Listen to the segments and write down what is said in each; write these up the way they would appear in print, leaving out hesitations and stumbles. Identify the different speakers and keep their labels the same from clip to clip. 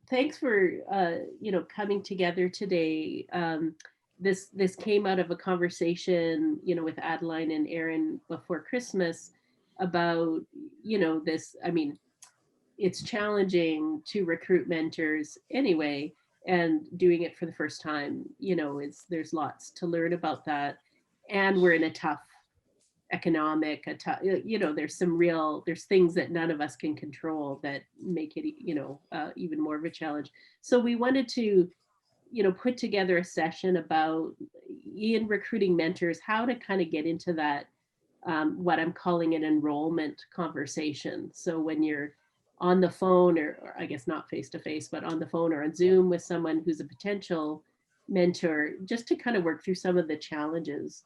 Speaker 1: thanks for coming together today. This came out of a conversation, with Adeline and Aaron before Christmas about, this. I mean, it's challenging to recruit mentors anyway, and doing it for the first time, is there's lots to learn about that, and we're in a tough economic there's there's things that none of us can control that make it even more of a challenge. So we wanted to put together a session about in recruiting mentors, how to kind of get into that, what I'm calling an enrollment conversation. So when you're on the phone, or I guess not face to face, but on the phone or on Zoom with someone who's a potential mentor, just to kind of work through some of the challenges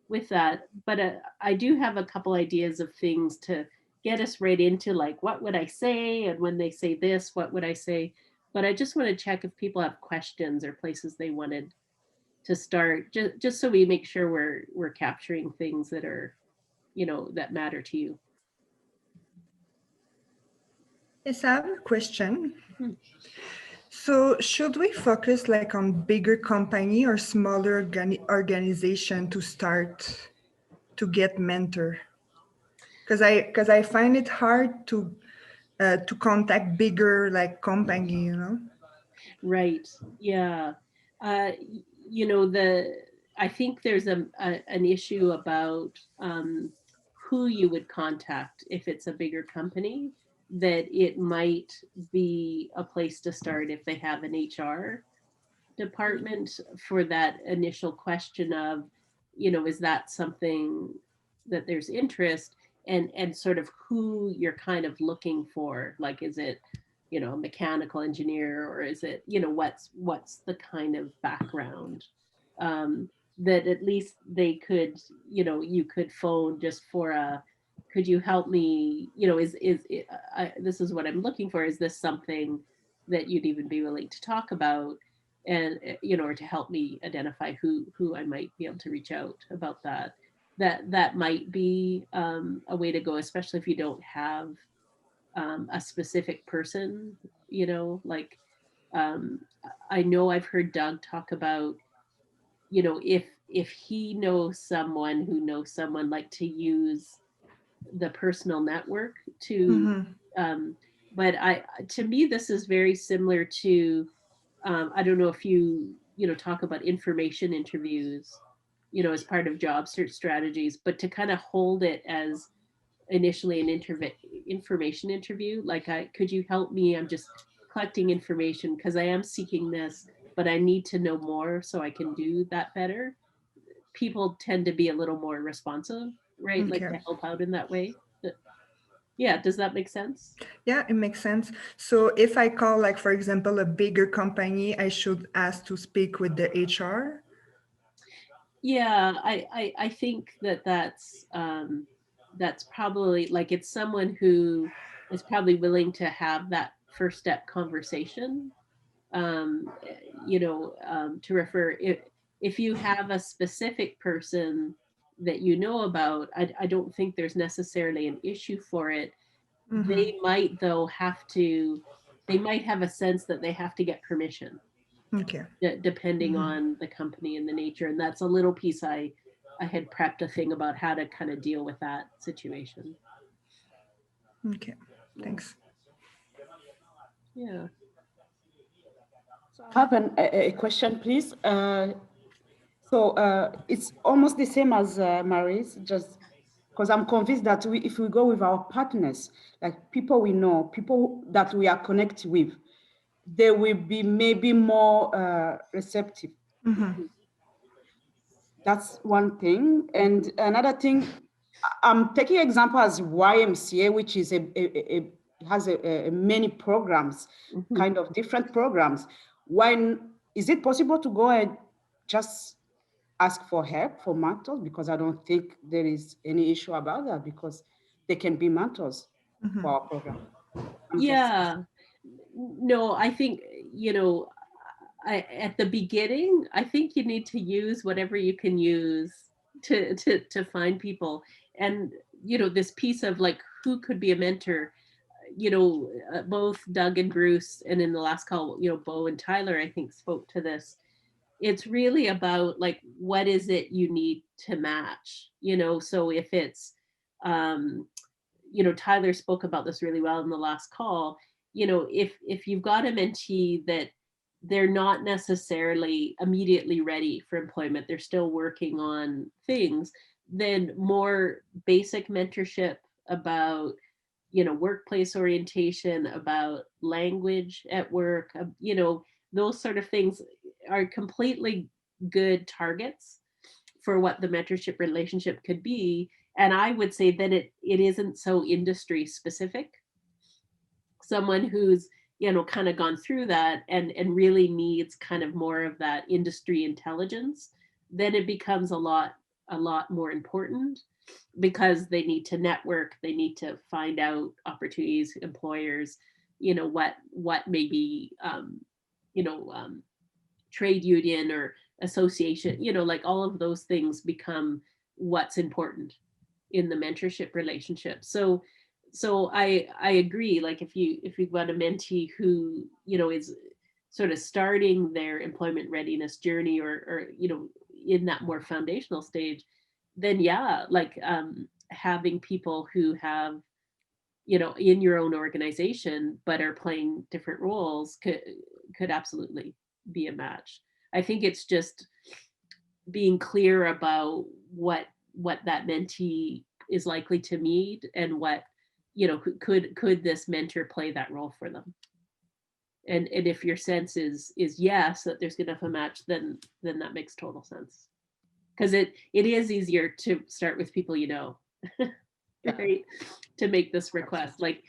Speaker 1: with that. But I do have a couple ideas of things to get us right into, like, what would I say? And when they say this, what would I say? But I just want to check if people have questions or places they wanted to start, just so we make sure we're capturing things that are, that matter to you.
Speaker 2: Yes, I have a question.
Speaker 1: Hmm.
Speaker 2: So should we focus like on bigger company or smaller organization to start to get mentor? Because I find it hard to contact bigger like company, you know.
Speaker 1: Right. Yeah. The I think there's an issue about who you would contact if it's a bigger company. That it might be a place to start if they have an HR department for that initial question of, is that something that there's interest, and sort of who you're kind of looking for. Like, is it, a mechanical engineer, or is it, what's the kind of background, that at least they could, you could phone just for a, could you help me, this is what I'm looking for. Is this something that you'd even be willing to talk about? And or to help me identify who I might be able to reach out about that. That might be a way to go, especially if you don't have a specific person. Like, um, I know I've heard Doug talk about, if he knows someone who knows someone, like, to use the personal network to.
Speaker 2: Mm-hmm.
Speaker 1: Um, but to me, this is very similar to, I don't know if talk about information interviews, as part of job search strategies, but to kind of hold it as initially an information interview. Like, could you help me? I'm just collecting information because I am seeking this, but I need to know more so I can do that better. People tend to be a little more responsive, right? Like,
Speaker 2: Okay.
Speaker 1: to help out in that way. Yeah, does that make sense?
Speaker 2: Yeah, it makes sense. So if I call, like, for example, a bigger company, I should ask to speak with the HR.
Speaker 1: Yeah, I think that's probably, like, it's someone who is probably willing to have that first step conversation. To refer, if you have a specific person that about, I don't think there's necessarily an issue for it.
Speaker 2: Mm-hmm.
Speaker 1: They might, though, they might have a sense that they have to get permission,
Speaker 2: Okay.
Speaker 1: depending
Speaker 2: Mm-hmm.
Speaker 1: on the company and the nature. And that's a little piece I had prepped a thing about how to kind of deal with that situation.
Speaker 2: Okay.
Speaker 1: Yeah.
Speaker 2: Thanks.
Speaker 1: Yeah.
Speaker 3: So I have a question, please. It's almost the same as Marie's, just because I'm convinced that if we go with our partners, like people we know, people that we are connected with, they will be maybe more receptive.
Speaker 2: Mm-hmm.
Speaker 3: That's one thing. And another thing, I'm taking example as YMCA, which is has a many programs,
Speaker 1: Mhm.
Speaker 3: kind of different programs. When is it possible to go and just ask for help for mentors? Because I don't think there is any issue about that, because they can be mentors
Speaker 2: Mm-hmm.
Speaker 3: for our program. I'm just
Speaker 1: Yeah. No, I think, at the beginning, I think you need to use whatever you can use to find people. And, this piece of, like, who could be a mentor, both Doug and Bruce, and in the last call, Bo and Tyler, I think, spoke to this. It's really about like, what is it you need to match? So if it's, Tyler spoke about this really well in the last call. If you've got a mentee that they're not necessarily immediately ready for employment, they're still working on things, then more basic mentorship about, workplace orientation, about language at work, those sort of things are completely good targets for what the mentorship relationship could be. And I would say that it isn't so industry specific. Someone who's, kind of gone through that and really needs kind of more of that industry intelligence, then it becomes a lot more important, because they need to network, they need to find out opportunities, employers, what maybe, trade union or association, like all of those things become what's important in the mentorship relationship. So I agree, like if you've got a mentee who, is sort of starting their employment readiness journey, or in that more foundational stage, then yeah, like having people who have, in your own organization but are playing different roles could absolutely be a match. I think it's just being clear about what that mentee is likely to need, and what, could this mentor play that role for them. And if your sense is yes, that there's enough a match, then that makes total sense. Because it is easier to start with people, right, to make this request. Like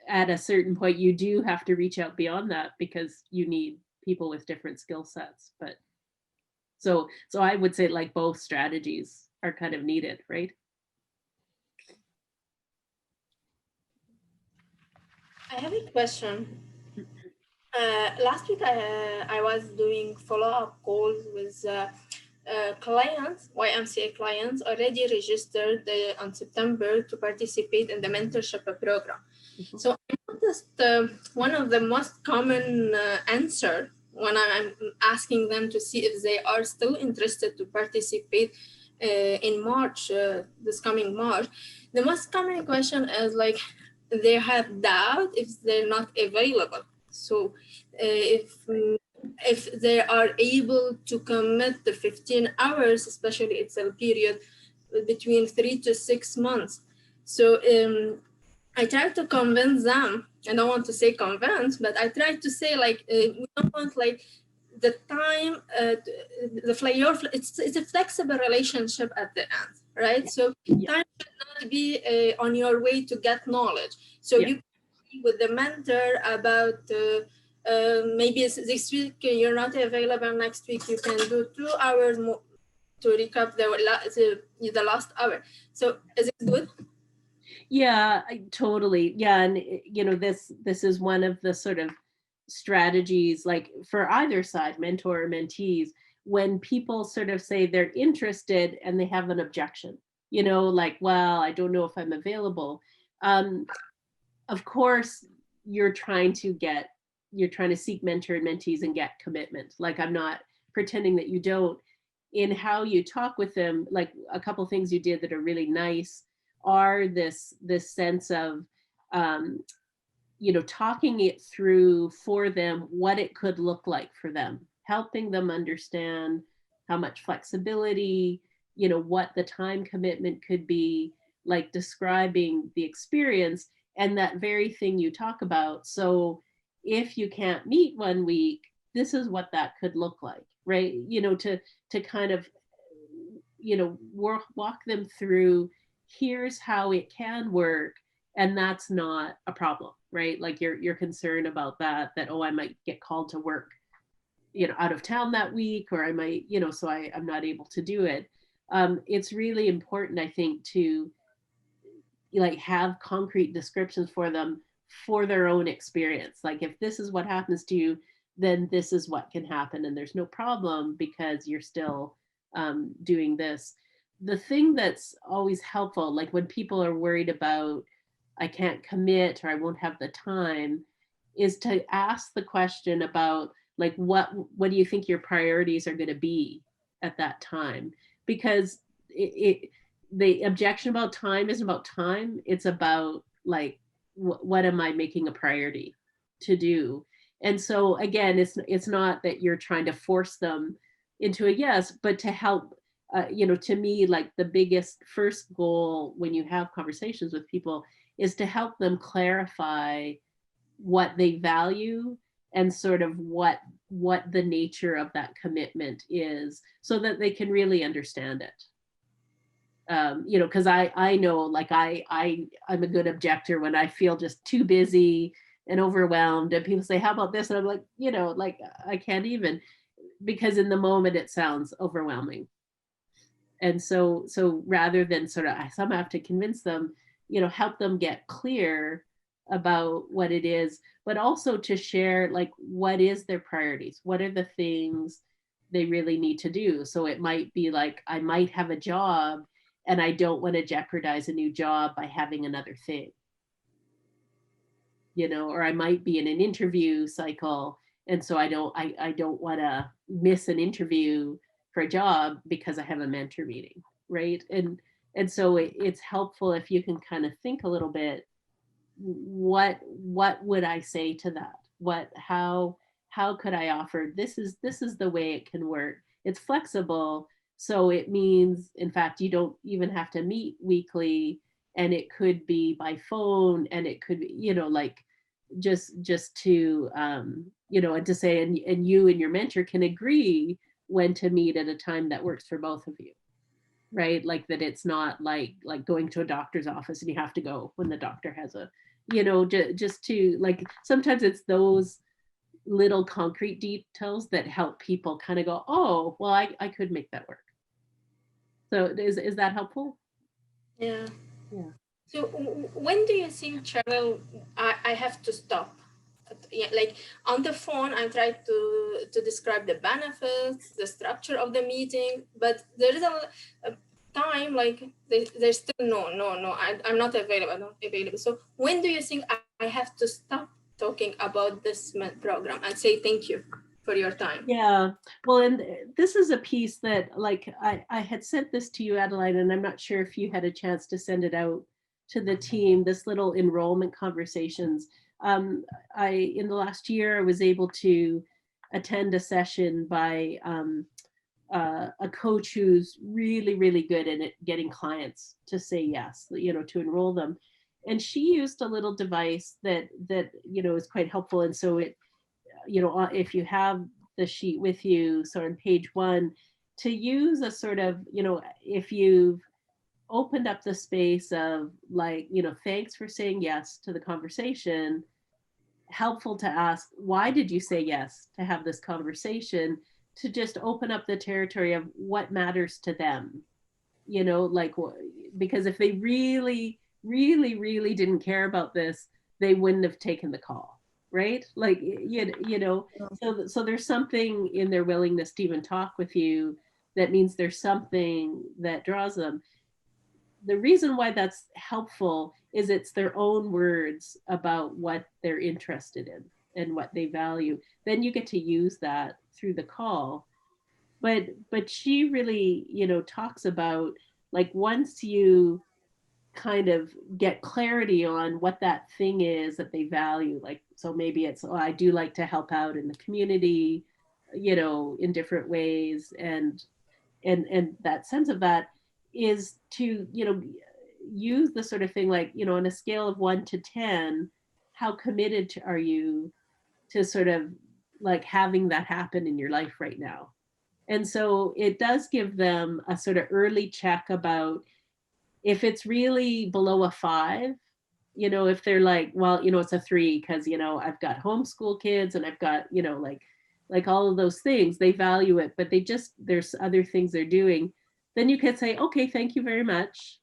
Speaker 1: at a certain point, you do have to reach out beyond that, because you need people with different skill sets. But so I would say like both strategies are kind of needed, right?
Speaker 4: I have a question. Last week, I was doing follow-up calls with clients, YMCA clients, already registered on September to participate in the mentorship program.
Speaker 1: Mhm.
Speaker 4: So I noticed one of the most common answer when I'm asking them to see if they are still interested to participate in March, this coming March, the most common question is like, they have doubt if they're not available. So if they are able to commit the 15 hours, especially it's a period between 3 to 6 months. So I try to convince them. I don't want to say convince, but I try to say like, we don't want like the time, it's a flexible relationship at the end, right? So time should not be on your way to get knowledge. So you can be with the mentor about maybe this week you're not available, next week you can do 2 hours more to recap the last hour. So is it good?
Speaker 1: Yeah, totally. Yeah, and this is one of the sort of strategies, like for either side, mentor or mentees, when people sort of say they're interested and they have an objection, like, well, I don't know if I'm available. Of course, you're trying to seek mentor and mentees and get commitment. Like, I'm not pretending that you don't. In how you talk with them, like a couple things you did that are really nice are this sense of talking it through for them, what it could look like for them, helping them understand how much flexibility, what the time commitment could be, like describing the experience and that very thing you talk about. So if you can't meet 1 week, this is what that could look like, right? To kind of walk them through, here's how it can work, and that's not a problem, right? Like you're concerned about that, oh, I might get called to work, out of town that week, or I might, so I'm not able to do it. It's really important, I think, to like have concrete descriptions for them for their own experience. Like, if this is what happens to you, then this is what can happen, and there's no problem because you're still doing this. The thing that's always helpful, like when people are worried about I can't commit or I won't have the time, is to ask the question about like what do you think your priorities are going to be at that time? Because the objection about time isn't about time, it's about like what am I making a priority to do? And so again, it's not that you're trying to force them into a yes, but to help. To me, like the biggest first goal when you have conversations with people is to help them clarify what they value and sort of what the nature of that commitment is, so that they can really understand it. Because I know, like I'm a good objector when I feel just too busy and overwhelmed, and people say, how about this? And I'm like, like I can't even, because in the moment it sounds overwhelming. And so rather than sort of, I somehow have to convince them, help them get clear about what it is, but also to share like what is their priorities, what are the things they really need to do. So it might be like, I might have a job and I don't want to jeopardize a new job by having another thing, or I might be in an interview cycle, and so I don't want to miss an interview for a job because I have a mentor meeting, right? And so it's helpful if you can kind of think a little bit, what would I say to that? How could I offer, this is the way it can work. It's flexible, so it means, in fact, you don't even have to meet weekly, and it could be by phone, and it could be, like just to and to say, and you and your mentor can agree when to meet at a time that works for both of you, right? Like that it's not like going to a doctor's office and you have to go when the doctor has a, just to, like, sometimes it's those little concrete details that help people kind of go, oh, well, I could make that work. So is that helpful?
Speaker 4: Yeah.
Speaker 1: Yeah.
Speaker 4: So when do you think, Cheryl, I have to stop? Yeah, like on the phone, I try to describe the benefits, the structure of the meeting, but there is a time like there's still no, I'm not available, So when do you think I have to stop talking about this program and say thank you for your time?
Speaker 1: Yeah, well, and this is a piece that, like, I had sent this to you, Adeline, and I'm not sure if you had a chance to send it out to the team, this little enrollment conversations. In the last year, I was able to attend a session by a coach who's really, really good at getting clients to say yes, to enroll them. And she used a little device that is quite helpful. And so it, if you have the sheet with you, so on page 1, to use a sort of, if you've opened up the space of like, thanks for saying yes to the conversation, helpful to ask, why did you say yes to have this conversation? To just open up the territory of what matters to them, like, because if they really, really, really didn't care about this, they wouldn't have taken the call, right? Like, so there's something in their willingness to even talk with you that means there's something that draws them. The reason why that's helpful is it's their own words about what they're interested in and what they value. Then you get to use that through the call. But she really, talks about, like, once you kind of get clarity on what that thing is that they value, like, so maybe it's, oh, I do like to help out in the community, in different ways, and that sense of that is to, use the sort of thing like, on a scale of 1 to 10, how committed are you to sort of like having that happen in your life right now? And so it does give them a sort of early check about if it's really below a 5, if they're like, well, it's a 3 because, I've got homeschool kids and I've got, like all of those things, they value it, but there's other things they're doing. Then you can say, okay, thank you very much.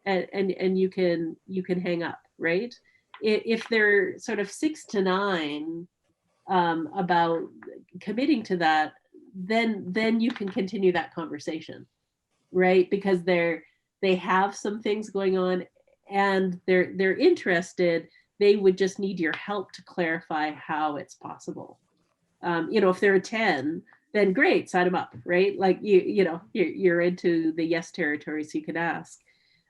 Speaker 1: And you can hang up, right? If they're sort of 6 to 9 about committing to that, then you can continue that conversation, right? Because they have some things going on, and they're interested, they would just need your help to clarify how it's possible. You know, if they're a 10, then great, sign them up, right? Like you know, you're into the yes territory, so you can ask.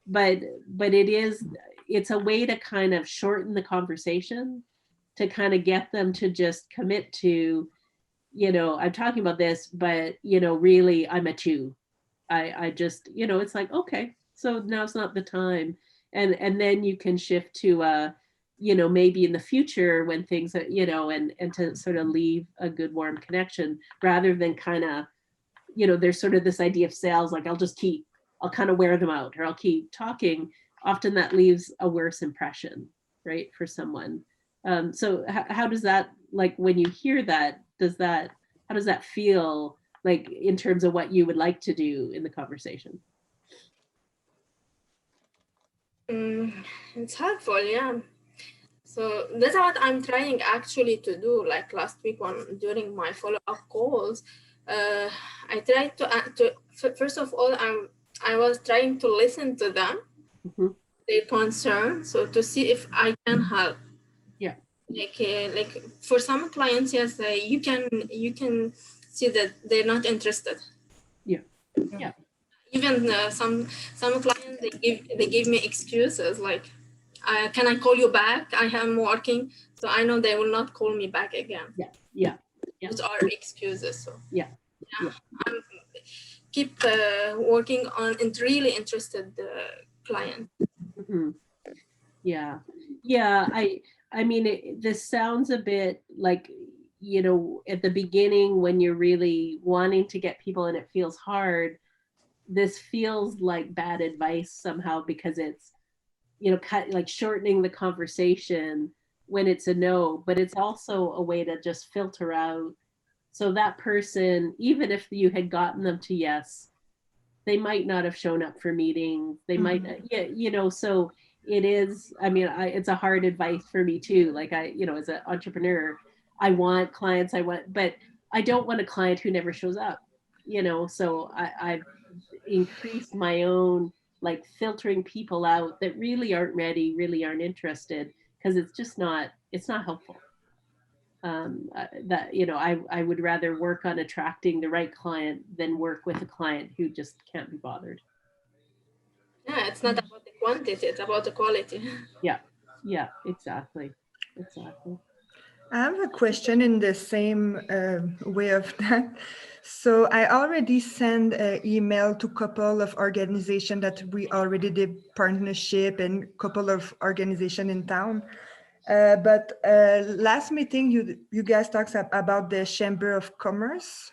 Speaker 1: But it's a way to kind of shorten the conversation, to kind of get them to just commit to, you know, I'm talking about this, but you know, really I'm a 2. I just, you know, it's like, okay, so now's not the time. And then you can shift to you know, maybe in the future when things are, you know, and to sort of leave a good warm connection, rather than kind of, you know, there's sort of this idea of sales, like I'll kind of wear them out, or I'll keep talking. Often that leaves a worse impression, right, for someone. So how does that, like when you hear that, how does that feel, like in terms of what you would like to do in the conversation?
Speaker 4: It's helpful, yeah. So that's what I'm trying actually to do. Like last week during my follow-up calls, I tried to first of all, I was trying to listen to them, their concerns, so to see if I can help.
Speaker 1: Yeah.
Speaker 4: Like for some clients, yes, you can see that they're not interested.
Speaker 1: Yeah. Yeah.
Speaker 4: Even some clients, they give me excuses like, can I call you back? I am working, so I know they will not call me back again.
Speaker 1: Yeah.
Speaker 4: Those are excuses. So
Speaker 1: Yeah.
Speaker 4: I'm keep working on really interested client.
Speaker 1: Yeah. I mean, this sounds a bit like, you know, at the beginning when you're really wanting to get people and it feels hard, this feels like bad advice somehow, because it's, you know, like shortening the conversation when it's a no, but it's also a way to just filter out. So that person, even if you had gotten them to yes, they might not have shown up for meetings. They might, yeah, you know, so it is, I mean, it's a hard advice for me too. Like you know, as an entrepreneur, I want clients, but I don't want a client who never shows up, you know, so I've increased my own, like filtering people out that really aren't ready, really aren't interested, because it's not helpful. That, you know, I would rather work on attracting the right client than work with a client who just can't be bothered.
Speaker 4: Yeah, it's not about the quantity, it's about the quality.
Speaker 1: Yeah, exactly.
Speaker 2: I have a question in the same way of that. So I already sent an email to a couple of organizations that we already did partnership, and couple of organizations in town. But last meeting, you guys talked about the Chamber of Commerce.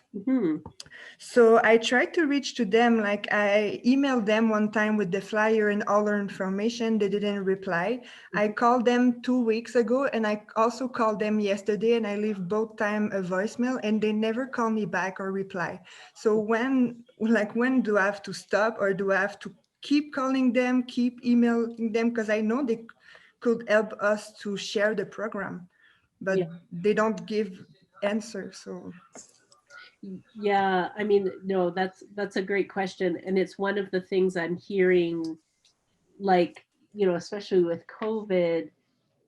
Speaker 2: So I tried to reach to them, like I emailed them one time with the flyer and all their information. They didn't reply. I called them 2 weeks ago, and I also called them yesterday, and I leave both time a voicemail, and they never call me back or reply. So when do I have to stop, or do I have to keep calling them, keep emailing them? Because I know they could help us to share the program, but they don't give answers. So
Speaker 1: yeah, I mean, no, that's a great question, and it's one of the things I'm hearing, like, you know, especially with COVID,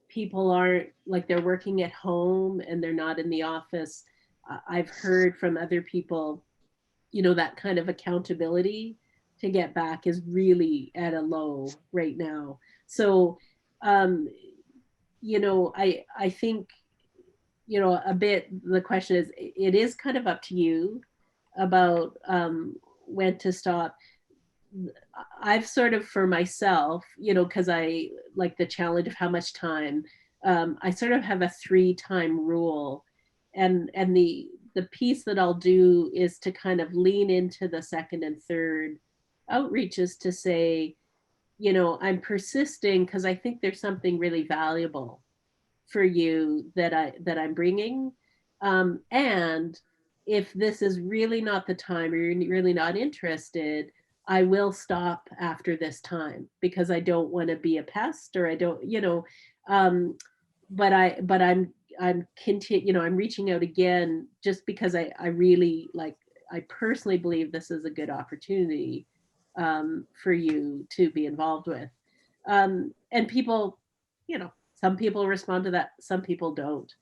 Speaker 1: people aren't, like, they're working at home and they're not in the office. I've heard from other people, you know, that kind of accountability to get back is really at a low right now. So you know, I think, you know, a bit, the question is, it is kind of up to you about when to stop. I've sort of, for myself, you know, because I like the challenge of how much time, I sort of have a 3-time rule. And the piece that I'll do is to kind of lean into the second and third outreaches to say, you know, I'm persisting because I think there's something really valuable for you that I'm bringing. And if this is really not the time, or you're really not interested, I will stop after this time, because I don't want to be a pest, or I don't, you know, but you know, I'm reaching out again just because I really, like, I personally believe this is a good opportunity for you to be involved with. And people, some people respond to that, some people don't.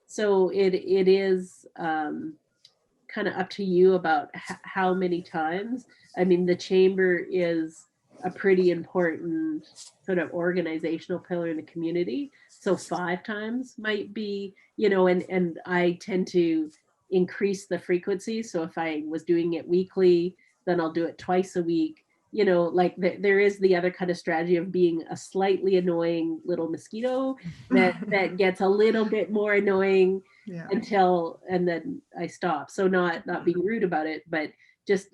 Speaker 1: So it is kind of up to you about how many times. I mean, the chamber is a pretty important sort of organizational pillar in the community. So 5 times might be, and I tend to increase the frequency. So if I was doing it weekly, then I'll do it twice a week. Like there is the other kind of strategy of being a slightly annoying little mosquito that gets a little bit more annoying
Speaker 2: Yeah.
Speaker 1: and then I stop. So not being rude about it, but just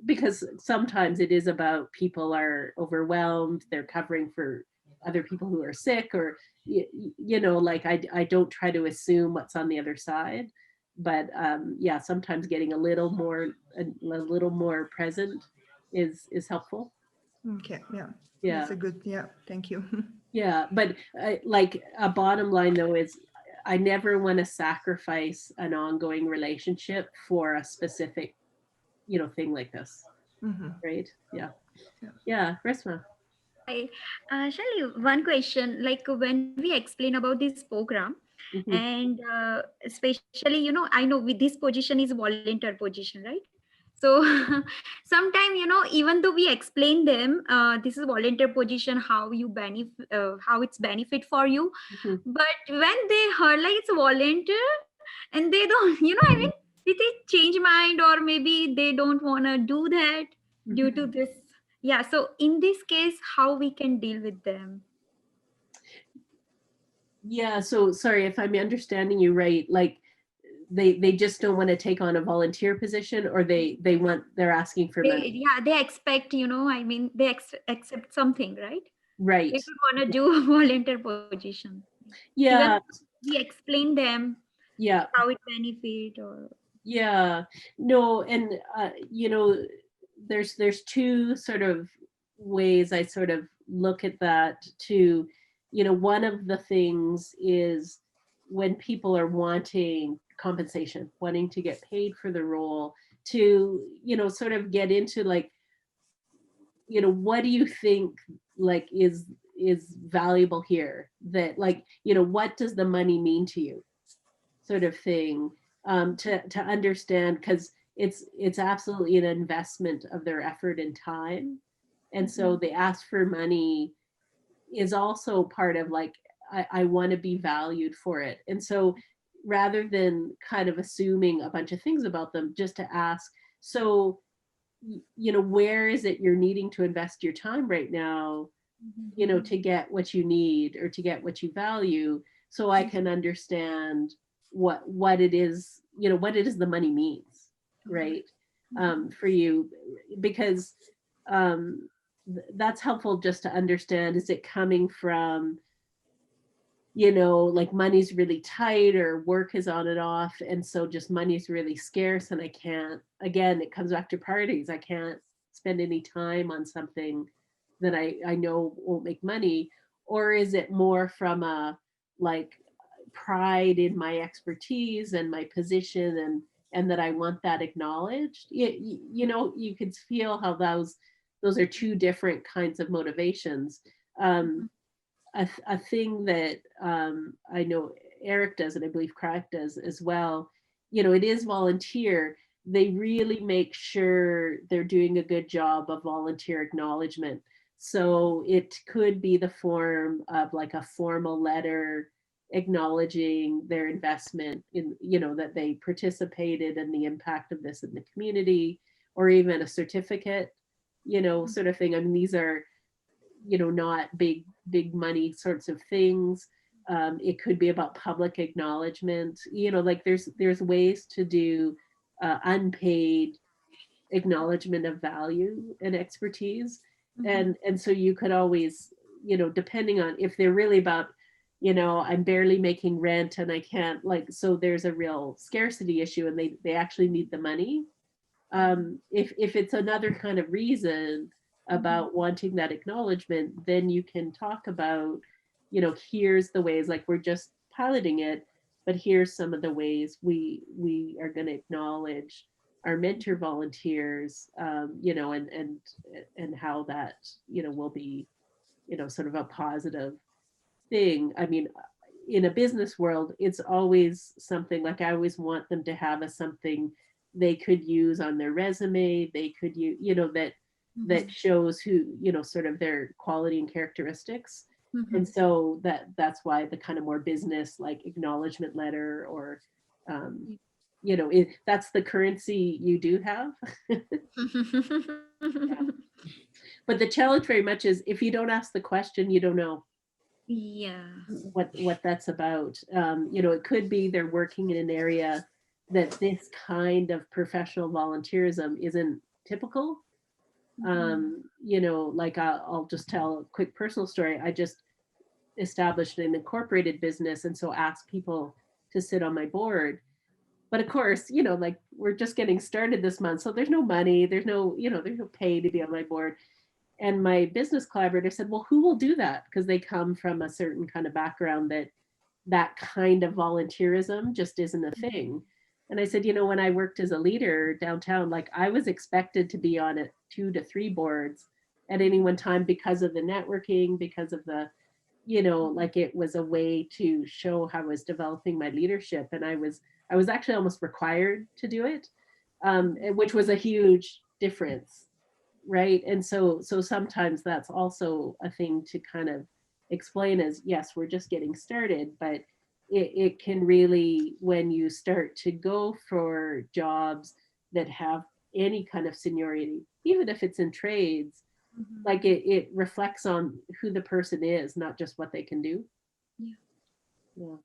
Speaker 1: because sometimes it is about people are overwhelmed, they're covering for other people who are sick, or like I don't try to assume what's on the other side, but yeah, sometimes getting a little more present is helpful.
Speaker 2: Okay. Yeah.
Speaker 1: Yeah.
Speaker 2: That's a good. Yeah. Thank you.
Speaker 1: Yeah, but like a bottom line though is I never want to sacrifice an ongoing relationship for a specific, thing like this,
Speaker 2: Mhm.
Speaker 1: right? Yeah.
Speaker 2: Yeah.
Speaker 1: Yeah, Resma.
Speaker 5: I, Shelly, one question, like when we explain about this program,
Speaker 1: Mhm,
Speaker 5: and especially, I know with this position is volunteer position, right? So sometimes, even though we explain them, this is volunteer position, how you benefit, how it's benefit for you,
Speaker 1: mhm.
Speaker 5: but when they heard like it's volunteer and they don't, I mean, did they change mind, or maybe they don't want to do that due to this? Yeah, so in this case, how we can deal with them?
Speaker 1: Yeah, so sorry if I'm understanding you right, like they just don't want to take on a volunteer position, or they're asking for money.
Speaker 5: They expect, I mean, they accept something, right?
Speaker 1: Right.
Speaker 5: They don't want to do a volunteer position. Even
Speaker 1: Yeah,
Speaker 5: we explain them
Speaker 1: yeah.
Speaker 5: how it benefit or
Speaker 1: Yeah, no, and there's two sort of ways I sort of look at that too. One of the things is when people are wanting compensation, wanting to get paid for the role, to sort of get into like, what do you think like is valuable here, that like, what does the money mean to you, sort of thing, to understand, because it's absolutely an investment of their effort and time, and so the ask for money is also part of like, I want to be valued for it, and so rather than kind of assuming a bunch of things about them, just to ask, so where is it you're needing to invest your time right now, to get what you need or to get what you value, so I can understand what it is, what it is the money means, right? For you, because that's helpful just to understand, is it coming from, like money's really tight or work is on and off, and so just money's really scarce and I can't, again, it comes back to priorities, I can't spend any time on something that I know won't make money, or is it more from a like pride in my expertise and my position, and that I want that acknowledged? You could feel how those are two different kinds of motivations. A thing that I know Eric does, and I believe Crack does as well, it is volunteer. They really make sure they're doing a good job of volunteer acknowledgement. So it could be the form of like a formal letter acknowledging their investment in, that they participated in the impact of this in the community, or even a certificate, sort of thing. I mean, these are, not big money sorts of things. It could be about public acknowledgement, like there's ways to do unpaid acknowledgement of value and expertise. And so you could always, depending on if they're really about, I'm barely making rent and I can't, like, so there's a real scarcity issue and they actually need the money. If it's another kind of reason about wanting that acknowledgement, then you can talk about, here's the ways, like we're just piloting it, but here's some of the ways we are going to acknowledge our mentor volunteers, you know, and how that, you know, will be, you know, sort of a positive thing. I mean, in a business world, it's always something like I always want them to have as something they could use on their resume. They could use, you know, that shows who, you know, sort of their quality and characteristics. And so that's why the kind of more business like acknowledgement letter or, you know, that's the currency you do have. But the challenge very much is if you don't ask the question, you don't know
Speaker 5: Yeah.
Speaker 1: what that's about. You know, it could be they're working in an area that this kind of professional volunteerism isn't typical. You know, like I'll just tell a quick personal story. I just established an incorporated business and so asked people to sit on my board. But of course, you know, like we're just getting started this month. So there's no money, there's no, you know, there's no pay to be on my board. And my business collaborator said, well, who will do that? Because they come from a certain kind of background that kind of volunteerism just isn't a thing. And I said, you know, when I worked as a leader downtown, like I was expected to be on 2 to 3 boards at any one time because of the networking, because of the, you know, like it was a way to show how I was developing my leadership. And I was actually almost required to do it, which was a huge difference. Right. And so sometimes that's also a thing to kind of explain as, yes, we're just getting started, but it can really, when you start to go for jobs that have any kind of seniority, even if it's in trades, like it reflects on who the person is, not just what they can do. Yeah.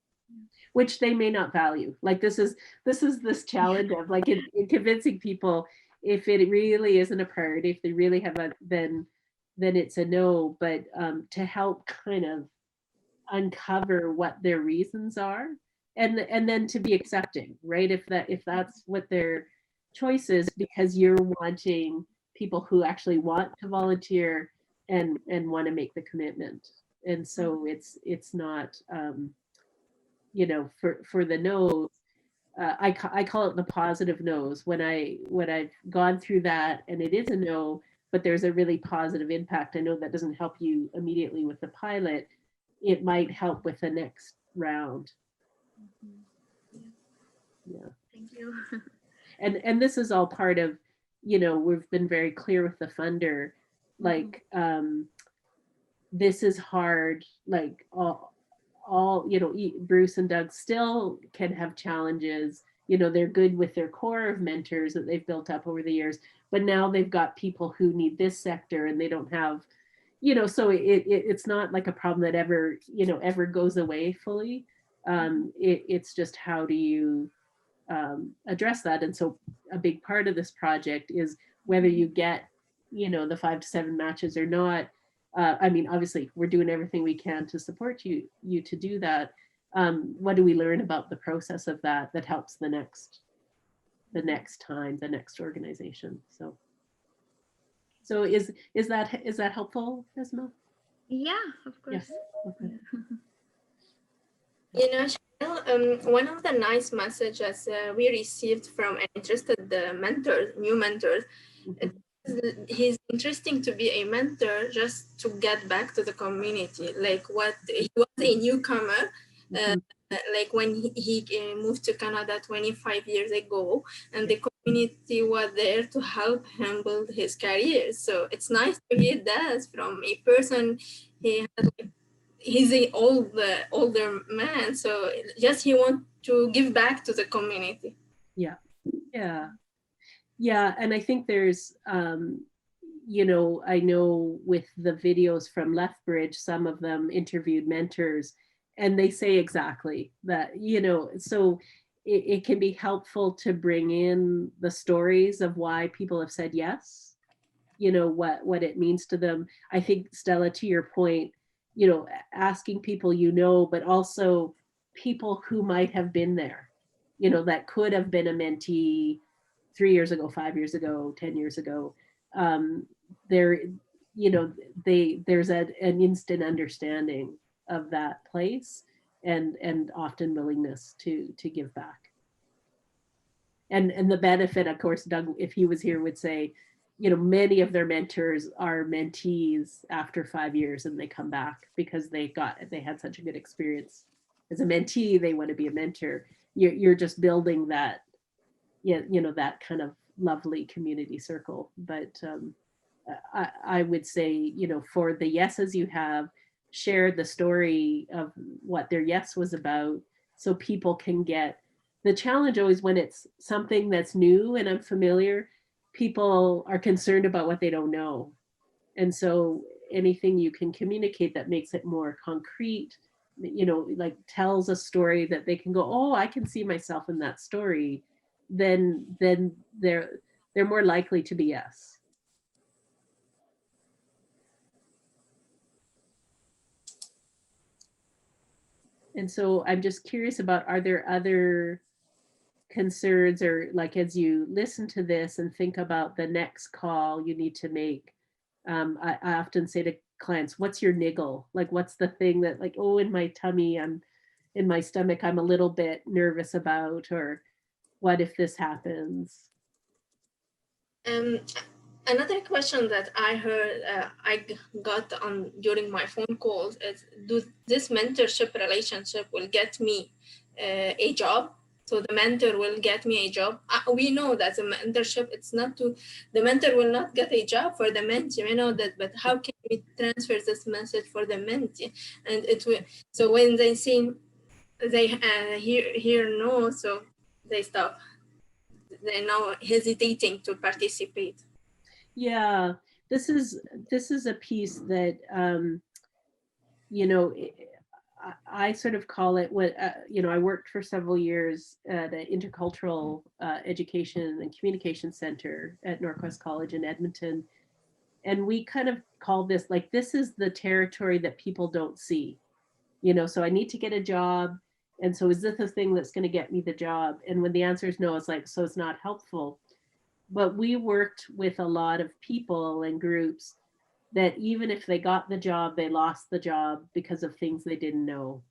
Speaker 1: Which they may not value. Like this is this challenge of like in convincing people, if it really isn't a priority, if they really have then it's a no. But to help kind of uncover what their reasons are, and then to be accepting, right? If that's what their choice is, because you're wanting people who actually want to volunteer and want to make the commitment. And so it's not you know, for the no's, I call it the positive no's. When I've gone through that and it is a no, but there's a really positive impact. I know that doesn't help you immediately with the pilot. It might help with the next round. Yeah.
Speaker 5: Thank you.
Speaker 1: And this is all part of, you know, we've been very clear with the funder, like this is hard, like all, you know, Bruce and Doug still can have challenges. You know, they're good with their core of mentors that they've built up over the years, but now they've got people who need this sector and they don't have, you know, so it's not like a problem that ever, you know, ever goes away fully. It's just how do you address that? And so a big part of this project is whether you get, you know, the 5 to 7 matches or not. I mean, obviously, we're doing everything we can to support you to do that. What do we learn about the process of that helps the next time, the next organization? So is that helpful, Esma?
Speaker 5: Yeah, of course.
Speaker 1: Yes. Okay.
Speaker 4: You know, Cheryl, one of the nice messages we received from an interested new mentors, he's interesting to be a mentor just to get back to the community. Like what he was a newcomer, like when he moved to Canada 25 years ago, and the community was there to help him build his career. So it's nice to hear that from a person. He's an older man, so just he wants to give back to the community.
Speaker 1: Yeah, and I think there's you know, I know with the videos from Lethbridge, some of them interviewed mentors, and they say exactly that, you know, so it can be helpful to bring in the stories of why people have said yes, you know, what it means to them. I think, Stella, to your point, you know, asking people, you know, but also people who might have been there, you know, that could have been a mentee 3 years ago, 5 years ago, 10 years ago. There, you know, there's an instant understanding of that place and often willingness to give back. and the benefit, of course, Doug, if he was here, would say, many of their mentors are mentees after 5 years and they come back because they had such a good experience as a mentee. They want to be a mentor. You're just building that, that kind of lovely community circle. But I would say, for the yeses you have, share the story of what their yes was about, so people can get the challenge. Always when it's something that's new and unfamiliar, people are concerned about what they don't know. And so anything you can communicate that makes it more concrete, like tells a story that they can go, oh, I can see myself in that story, then they're more likely to be yes. And so I'm just curious about, are there other concerns, or like as you listen to this and think about the next call you need to make, I often say to clients, what's your niggle? Like, what's the thing that, like, oh, in my tummy, in my stomach, I'm a little bit nervous about, or what if this happens?
Speaker 4: Another question that I heard, I got on during my phone calls is, do this mentorship relationship will get me a job? So the mentor will get me a job. We know that the mentorship, the mentor will not get a job for the mentee, we know that, but how can we transfer this message for the mentee? And it will, so when they see, they hear no, so they stop. They're now hesitating to participate.
Speaker 1: Yeah, this is a piece that, I sort of call it what, I worked for several years at an intercultural education and communication center at Northwest College in Edmonton. And we kind of call this, like, this is the territory that people don't see, so I need to get a job. And so is this the thing that's going to get me the job? And when the answer is no, it's like, so it's not helpful. But we worked with a lot of people and groups that even if they got the job, they lost the job because of things they didn't know,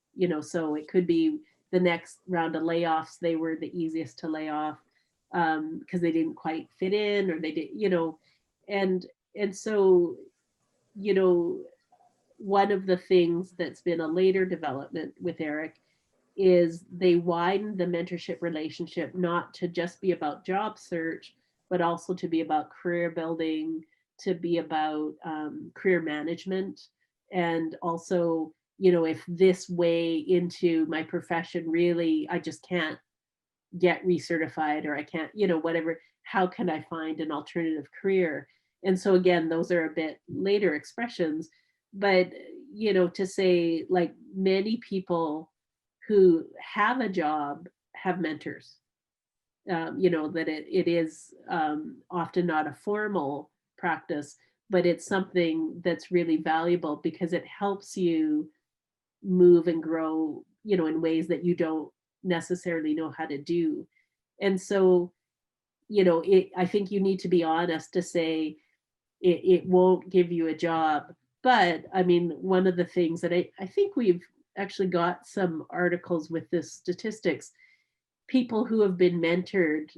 Speaker 1: so it could be the next round of layoffs, they were the easiest to lay off because they didn't quite fit in, or they did, and so, one of the things that's been a later development with ERIC is they widened the mentorship relationship, not to just be about job search, but also to be about career building, to be about career management. And also, if this way into my profession, really, I just can't get recertified, or I can't, whatever, how can I find an alternative career? And so again, those are a bit later expressions, but, to say, like, many people who have a job have mentors, that it is often not a formal practice, but it's something that's really valuable because it helps you move and grow, in ways that you don't necessarily know how to do. And so, I think you need to be honest to say it won't give you a job. But I mean, one of the things that I think we've actually got some articles with this statistics, people who have been mentored,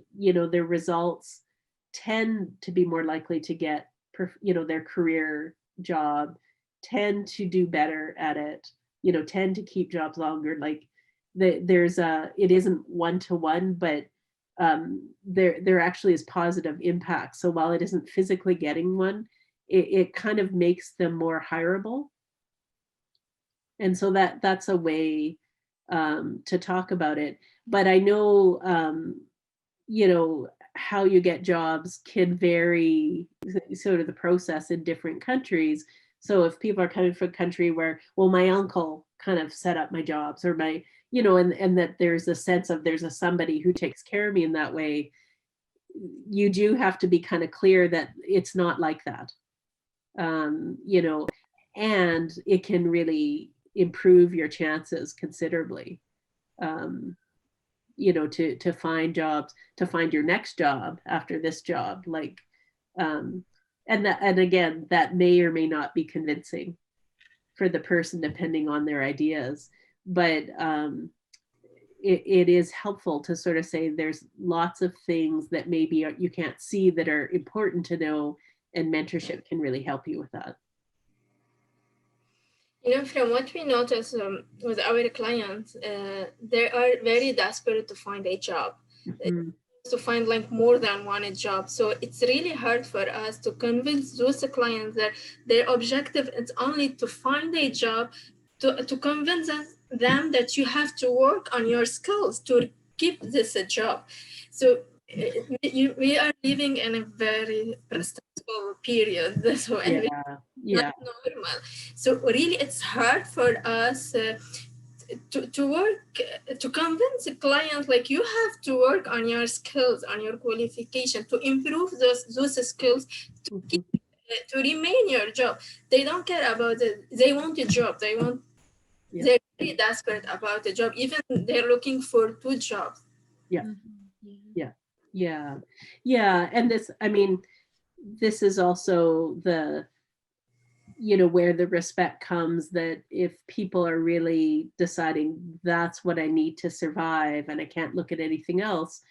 Speaker 1: their results tend to be more likely to get, their career job, tend to do better at it, tend to keep jobs longer. Like it isn't one-to-one, but there actually is positive impact. So while it isn't physically getting one, it kind of makes them more hireable. And so that's a way to talk about it. But I know, how you get jobs can vary, sort of the process in different countries. So if people are coming from a country where, well, my uncle kind of set up my jobs, or my, and that there's a sense of there's somebody who takes care of me in that way, you do have to be kind of clear that it's not like that. And it can really improve your chances considerably. To find jobs, to find your next job after this job, like, and again, that may or may not be convincing for the person depending on their ideas, but it is helpful to sort of say there's lots of things that maybe you can't see that are important to know, and mentorship can really help you with that.
Speaker 4: You know, from what we notice with our clients, they are very desperate to find a job, to find like more than one job. So it's really hard for us to convince those clients that their objective is only to find a job, to convince them that you have to work on your skills to keep this a job. So we are living in a very stressful period. So not normal. So really, it's hard for us to work, to convince a client like you have to work on your skills, on your qualification, to improve those skills, to keep, to remain your job. They don't care about it. They want a job. They're really desperate about a job. Even they're looking for 2 jobs.
Speaker 1: Yeah. And this, I mean, this is also the, where the respect comes, that if people are really deciding that's what I need to survive and I can't look at anything else,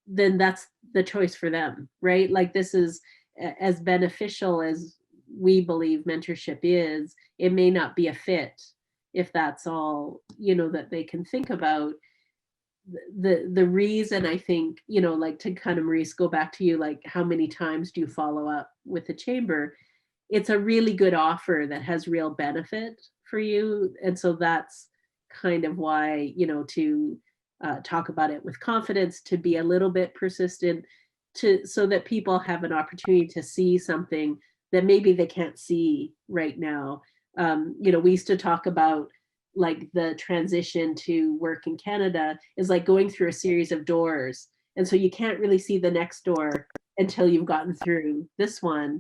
Speaker 1: then that's the choice for them, right? Like, this is as beneficial as we believe mentorship is, it may not be a fit if that's all, that they can think about. The reason I think, like, to kind of, Maurice, go back to you, like, how many times do you follow up with the chamber? It's a really good offer that has real benefit for you. And so that's kind of why, to talk about it with confidence, to be a little bit persistent, so that people have an opportunity to see something that maybe they can't see right now. We used to talk about, like, the transition to work in Canada is like going through a series of doors. And so you can't really see the next door until you've gotten through this one.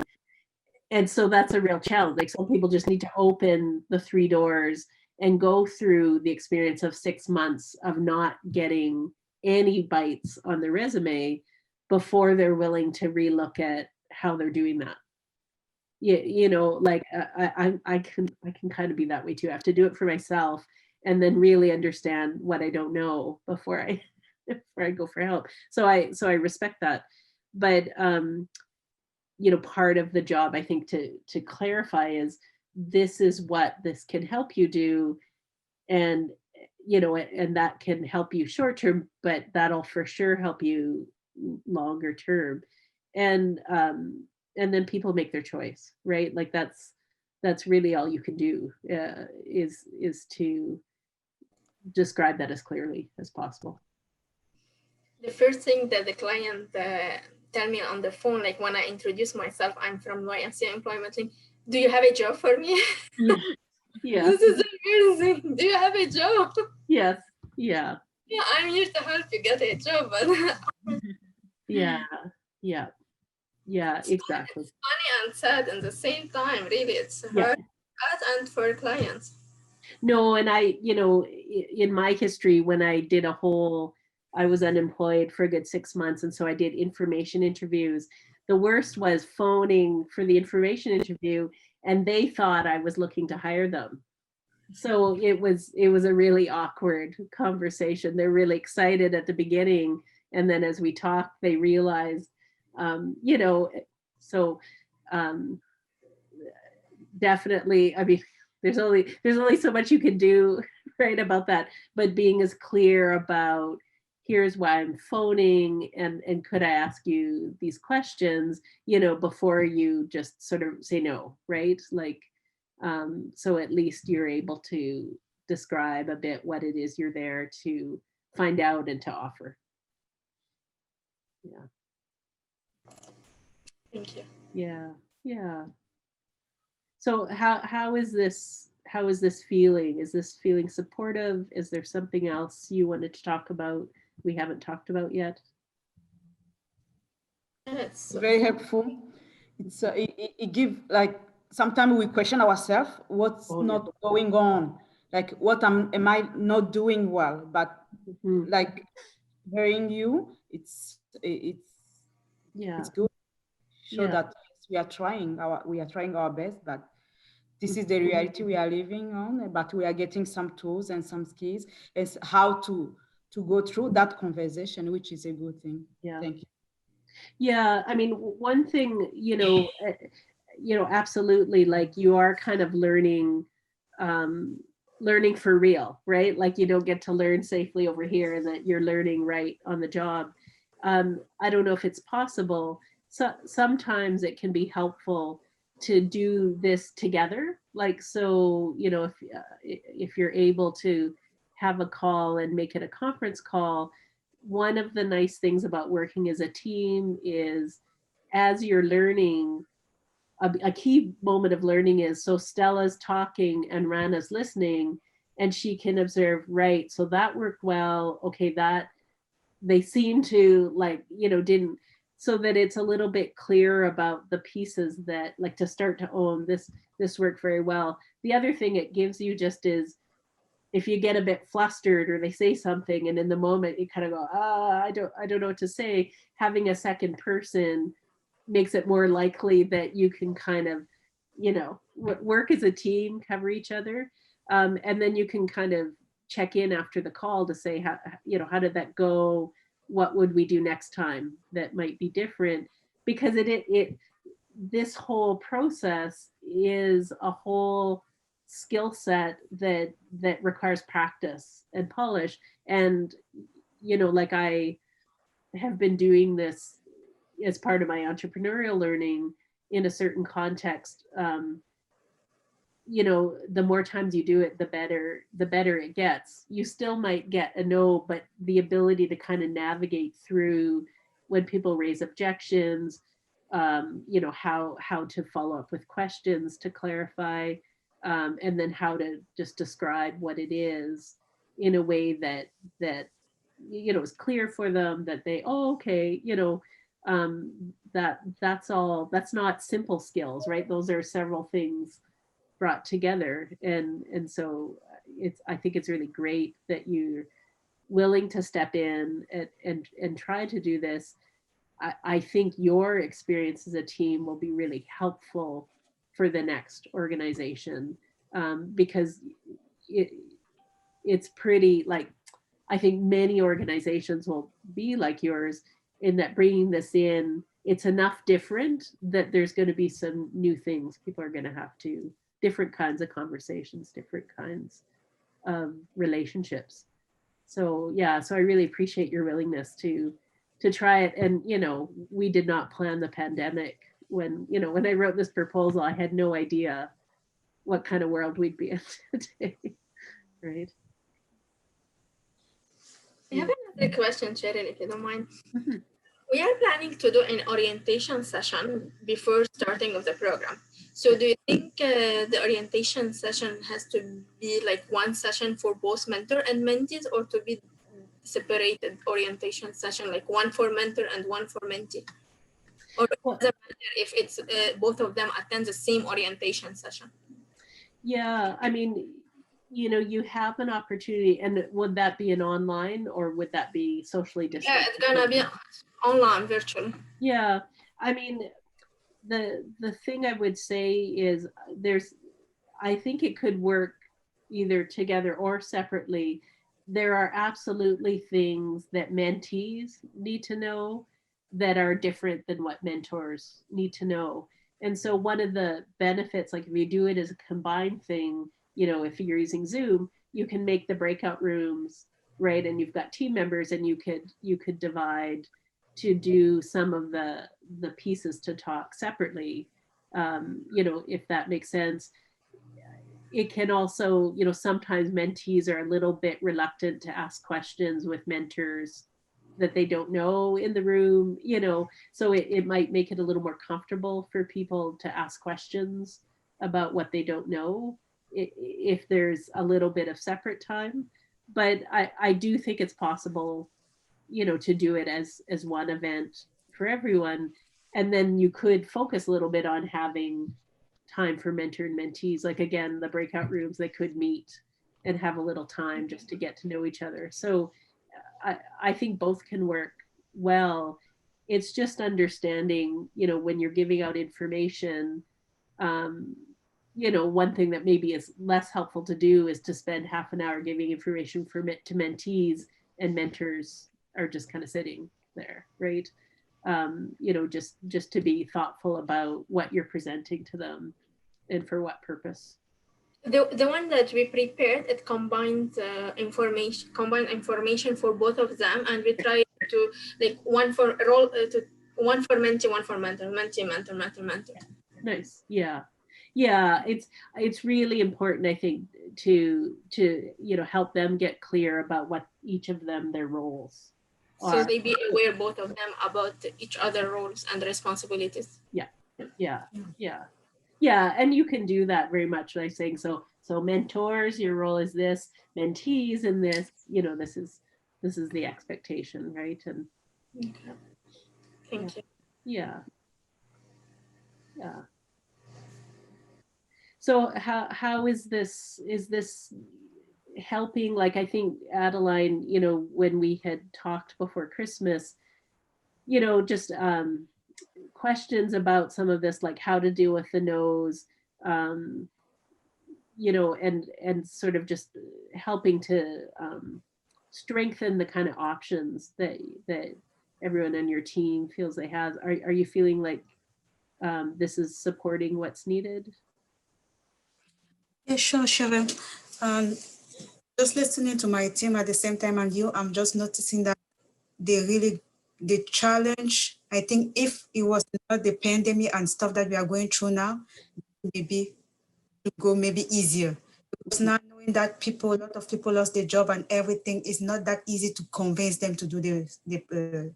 Speaker 1: And so that's a real challenge. Like, some people just need to open the 3 doors and go through the experience of 6 months of not getting any bites on their resume before they're willing to relook at how they're doing that. Like, I can kind of be that way too. I have to do it for myself and then really understand what I don't know before I go for help. So I respect that. But part of the job, I think, to clarify is, this is what this can help you do. And, and that can help you short term, but that'll for sure help you longer term. And then people make their choice, right? Like, that's really all you can do, is to describe that as clearly as possible.
Speaker 4: The first thing that the client tell me on the phone, like when I introduce myself, I'm from YMCA Employment Link, do you have a job for me?
Speaker 1: Yeah.
Speaker 4: This is amazing. Do you have a job?
Speaker 1: Yes. Yeah,
Speaker 4: I'm here to help you get a job. But
Speaker 1: yeah, exactly.
Speaker 4: It's funny and sad at the same time. Really, it's hard and for clients.
Speaker 1: No, and I, in my history, when I was unemployed for a good 6 months, and so I did information interviews. The worst was phoning for the information interview, and they thought I was looking to hire them. So it was a really awkward conversation. They're really excited at the beginning, and then as we talked, they realized, definitely, I mean, there's only so much you can do, right, about that. But being as clear about, here's why I'm phoning, and could I ask you these questions, before you just sort of say no, right? Like, so at least you're able to describe a bit what it is you're there to find out and to offer. Yeah.
Speaker 4: Thank you.
Speaker 1: Yeah. So how is this feeling? Is this feeling supportive? Is there something else you wanted to talk about we haven't talked about yet?
Speaker 4: It's
Speaker 3: very helpful. It's it give, like, sometimes we question ourselves, what's not going on, like what am I not doing well, but like hearing you, it's good. Show that we are trying our best, but this is the reality we are living on, but we are getting some tools and some skills as how to to go through that conversation, which is a good thing.
Speaker 1: Yeah.
Speaker 3: Thank you.
Speaker 1: Yeah, I mean, one thing, absolutely, like you are kind of learning, learning for real, right? Like you don't get to learn safely over here, and that you're learning right on the job. I don't know if it's possible. So sometimes it can be helpful to do this together. Like, so, if you're able to have a call and make it a conference call, one of the nice things about working as a team is, as you're learning, a key moment of learning is, so Stella's talking and Rana's listening, and she can observe, right, so that worked well, okay, that they seem to like, didn't, so that it's a little bit clear about the pieces that, like, to start to own this worked very well. The other thing it gives you just is, if you get a bit flustered or they say something and in the moment you kind of go, I don't know what to say, having a second person makes it more likely that you can kind of, work as a team, cover each other. And then you can kind of check in after the call to say, how did that go? What would we do next time that might be different? Because this whole process is a whole skill set that requires practice and polish. And like, I have been doing this as part of my entrepreneurial learning in a certain context. The more times you do it, the better it gets. You still might get a no, but the ability to kind of navigate through when people raise objections, how to follow up with questions to clarify, and then how to just describe what it is in a way that is clear for them, that they, okay, that's all, that's not simple skills, right? Those are several things brought together. And so I think it's really great that you're willing to step in and try to do this. I think your experience as a team will be really helpful for the next organization, because it's pretty, like, I think many organizations will be like yours in that bringing this in, it's enough different that there's going to be some new things people are going to have to, different kinds of conversations, different kinds of relationships. So yeah, so I really appreciate your willingness to try it. And we did not plan the pandemic. When I wrote this proposal, I had no idea what kind of world we'd be in today. Right.
Speaker 4: I have another question, Cheryl, if you don't mind.
Speaker 1: Mhm.
Speaker 4: We are planning to do an orientation session before starting of the program. So do you think the orientation session has to be like one session for both mentor and mentees, or to be separated orientation session, like one for mentor and one for mentee? Or does it matter if it's both of them attend the same orientation session?
Speaker 1: Yeah, I mean, you have an opportunity, and would that be an online, or would that be socially distanced?
Speaker 4: Yeah, it's gonna be online, virtual.
Speaker 1: Yeah, I mean, the thing I would say is, I think it could work either together or separately. There are absolutely things that mentees need to know that are different than what mentors need to know. And so one of the benefits, like if you do it as a combined thing, if you're using Zoom, you can make the breakout rooms, right? And you've got team members, and you could divide to do some of the pieces to talk separately, if that makes sense. It can also, sometimes mentees are a little bit reluctant to ask questions with mentors that they don't know in the room, so it might make it a little more comfortable for people to ask questions about what they don't know if there's a little bit of separate time. But I do think it's possible, to do it as one event for everyone. And then you could focus a little bit on having time for mentor and mentees. Like, again, the breakout rooms, they could meet and have a little time just to get to know each other. So I think both can work well. It's just understanding, when you're giving out information, one thing that maybe is less helpful to do is to spend half an hour giving information to mentees and mentors are just kind of sitting there, right? You know, just to be thoughtful about what you're presenting to them and for what purpose.
Speaker 4: The one that we prepared, it combined information for both of them, and we tried to like one for role one for mentee, one for mentor, mentee, mentor, mentor, mentor.
Speaker 1: Nice. Yeah. Yeah, it's really important, I think, to you know, help them get clear about what each of them their roles
Speaker 4: So
Speaker 1: are.
Speaker 4: they be aware, both of them, about each other roles and responsibilities.
Speaker 1: Yeah, yeah, and you can do that very much by saying, so mentors, your role is this, mentees in this, you know, this is the expectation, right? And
Speaker 4: Okay. Thank you.
Speaker 1: yeah. So how is this helping? Like, I think, Adeline, you know, when we had talked before Christmas, you know, just questions about some of this, like how to deal with the no's, you know, and sort of just helping to strengthen the kind of options that everyone on your team feels they have. Are you feeling like this is supporting what's needed?
Speaker 6: Yeah, sure, Cheryl. Um, just listening to my team at the same time and you, I'm just noticing that the challenge, I think if it was not the pandemic and stuff that we are going through now, maybe to go maybe easier. Because now knowing that a lot of people lost their job and everything, it's not that easy to convince them to do the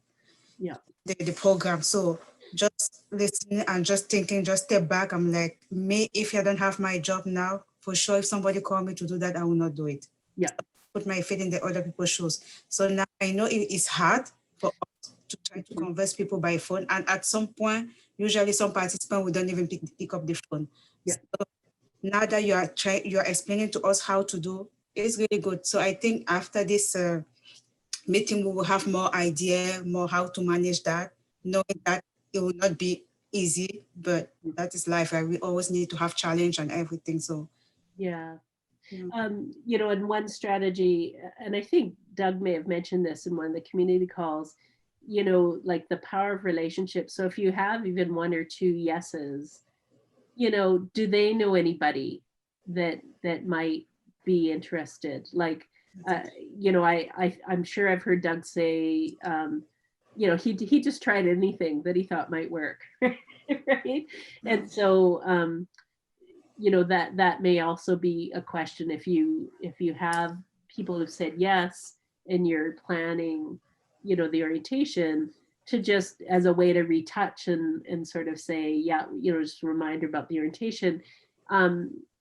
Speaker 6: program. So just listening and just thinking, just step back. I'm like, if I don't have my job now, for sure, if somebody called me to do that, I will not do it.
Speaker 1: Yeah.
Speaker 6: Put my feet in the other people's shoes. So now I know it is hard for us to try to converse people by phone. And at some point, usually some participants will don't even pick up the phone.
Speaker 1: Yeah.
Speaker 6: So now that you are explaining to us how to do, it's really good. So I think after this meeting, we will have more idea, more how to manage that, knowing that it will not be easy, but that is life. Right? We always need to have challenge and everything. So
Speaker 1: Yeah.
Speaker 6: Yeah.
Speaker 1: You know, and one strategy, and I think Doug may have mentioned this in one of the community calls, you know, like the power of relationships. So if you have even one or two yeses, you know, do they know anybody that might be interested? Like, you know, I'm sure I've heard Doug say, you know, he just tried anything that he thought might work, right? And so, you know, that may also be a question if you have people who've said yes and you're planning, you know, the orientation, to just as a way to retouch and sort of say, yeah, you know, just a reminder about the orientation.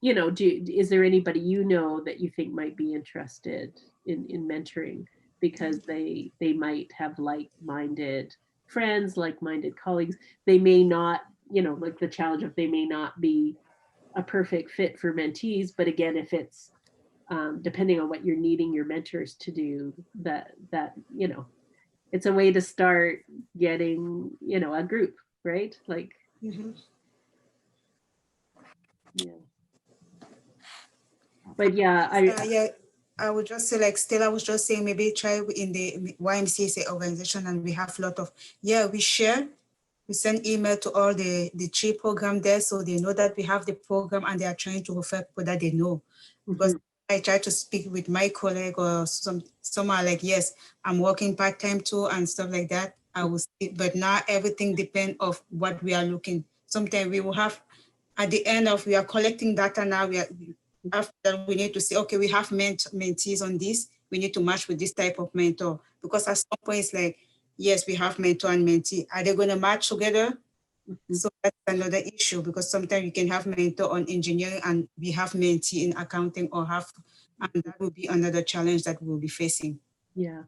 Speaker 1: You know, is there anybody you know that you think might be interested in mentoring because they might have like-minded friends, like-minded colleagues? They may not, you know, like the challenge of they may not be a perfect fit for mentees, but again, if it's depending on what you're needing your mentors to do, that you know, it's a way to start getting, you know, a group, right? Like,
Speaker 6: Mhm.
Speaker 1: yeah. But yeah,
Speaker 6: I would just say, like Stella was just saying, maybe try in the YMCA organization, and we have a lot of, we share, we send email to all the tree program there, so they know that we have the program and they are trying to refer people that they know. Because I try to speak with my colleague or some are like, yes, I'm working part-time too and stuff like that. I will see, but now everything depends of what we are looking. Sometimes we will have, at the end of, we are collecting data now, after we need to say, okay, we have mentees on this, we need to match with this type of mentor. Because at some point it's like, yes, we have mentor and mentee. Are they going to match together? So that's another issue, because sometimes you can have mentor on engineering and we have mentee in accounting, and that will be another challenge that we'll be facing.
Speaker 1: Yeah,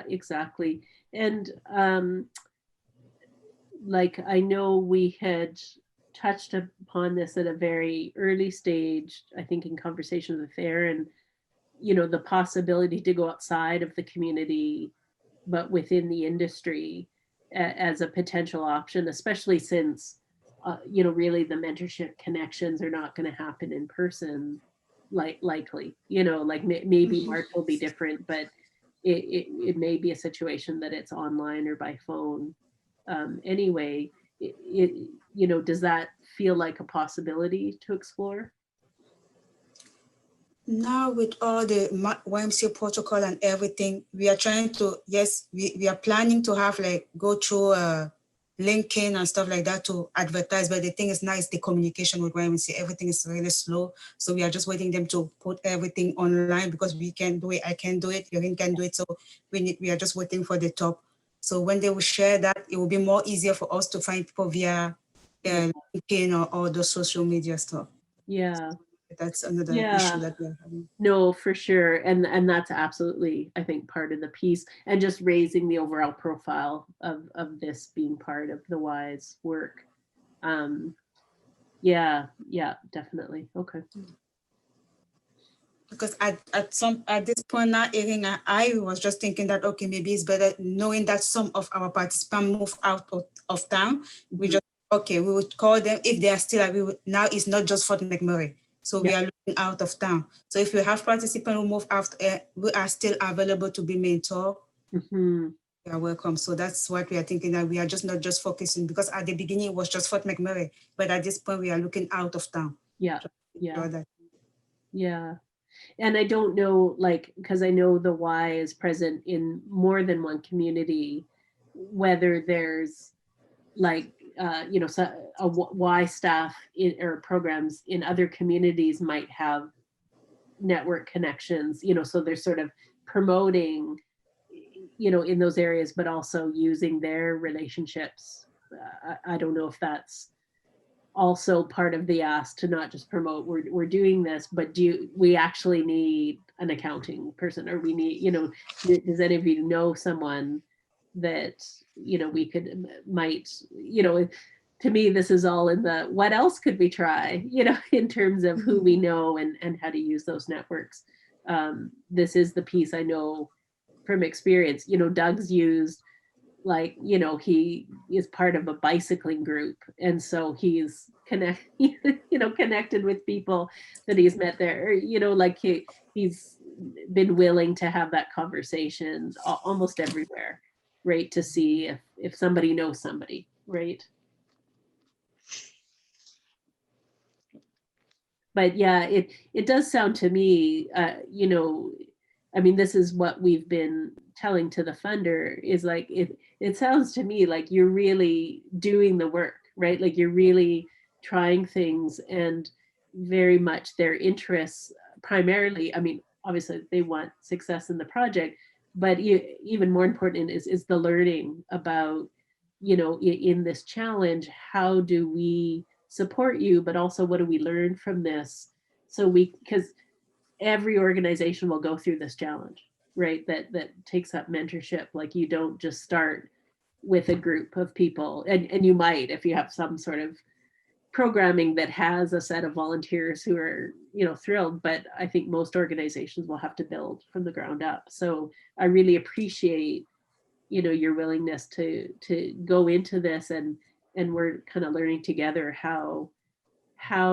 Speaker 1: exactly. And like, I know we had touched upon this at a very early stage, I think in conversations with Erin, you know, the possibility to go outside of the community, but within the industry as a potential option, especially since, you know, really the mentorship connections are not going to happen in person. likely, like maybe March will be different, but it may be a situation that it's online or by phone. Anyway, does that feel like a possibility to explore?
Speaker 6: Now with all the YMCA protocol and everything, we are trying to, yes, we are planning to have like go through LinkedIn and stuff like that to advertise. But the thing is now is the communication with YMCA. Everything is really slow. So we are just waiting them to put everything online because we can do it. I can do it. Yorin can do it. So we are just waiting for the top. So when they will share that, it will be more easier for us to find people via LinkedIn or the social media stuff.
Speaker 1: Yeah.
Speaker 6: That's another issue that we're having.
Speaker 1: No, for sure. And that's absolutely, I think, part of the piece, and just raising the overall profile of this being part of the WISE work. Yeah, definitely. Okay.
Speaker 6: Because at this point now, Erin, I was just thinking that, okay, maybe it's better knowing that some of our participants move out of town. We just, okay, we would call them if they are still, now it's not just Fort McMurray. So we are looking out of town. So if you have participants who move out, we are still available to be mentored. You are welcome. So that's what we are thinking, that we are just not just focusing, because at the beginning it was just Fort McMurray, but at this point we are looking out of town.
Speaker 1: Yeah. And I don't know, like, because I know the Y is present in more than one community, whether there's like, so a Y staff or programs in other communities might have network connections, so they're sort of promoting, in those areas, but also using their relationships. I don't know if that's also part of the ask to not just promote we're doing this, but we actually need an accounting person, or we need, does any of you know someone that we might to me this is all in the what else could we try, in terms of who we know and how to use those networks. This is the piece I know from experience. Doug's used, like, he is part of a bicycling group, and so he's connected with people that he's met there, like he's been willing to have that conversation almost everywhere, right, to see if somebody knows somebody, right? But yeah, it does sound to me, I mean, this is what we've been telling to the funder, is like, it sounds to me like you're really doing the work, right? Like you're really trying things, and very much their interests primarily, I mean, obviously they want success in the project, but even more important is the learning about, in this challenge, how do we support you, but also what do we learn from this? So because every organization will go through this challenge, right? That takes up mentorship. Like you don't just start with a group of people, and you might if you have some sort of programming that has a set of volunteers who are, thrilled, but I think most organizations will have to build from the ground up. So I really appreciate, your willingness to go into this, and we're kind of learning together how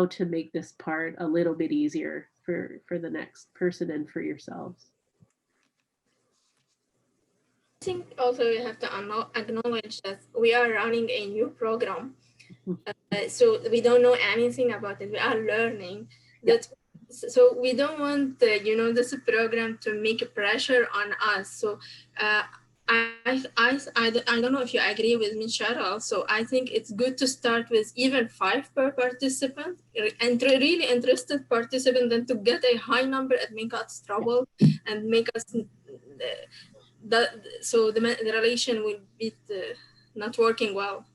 Speaker 1: to make this part a little bit easier for the next person and for yourselves.
Speaker 4: I think also we have to acknowledge that we are running a new program. So we don't know anything about it. We are learning that. So we don't want, this program to make pressure on us. So I don't know if you agree with me, Cheryl. So I think it's good to start with even 5 per participant, and really interested participant, than to get a high number and make us trouble and make us so the relation will be not working well.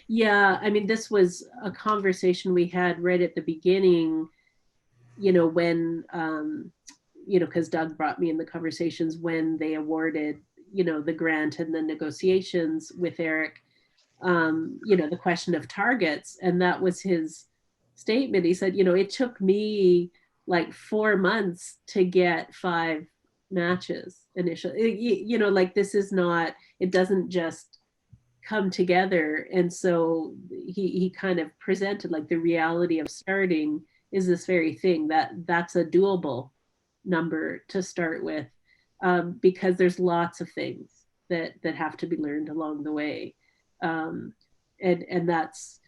Speaker 1: Yeah, I mean, this was a conversation we had right at the beginning, when, because Doug brought me in the conversations when they awarded, the grant and the negotiations with Eric, the question of targets. And that was his statement. He said, it took me like 4 months to get 5 matches initially, like this is not, it doesn't just come together. And so he kind of presented like the reality of starting is this very thing, that's a doable number to start with, because there's lots of things that have to be learned along the way. And that's,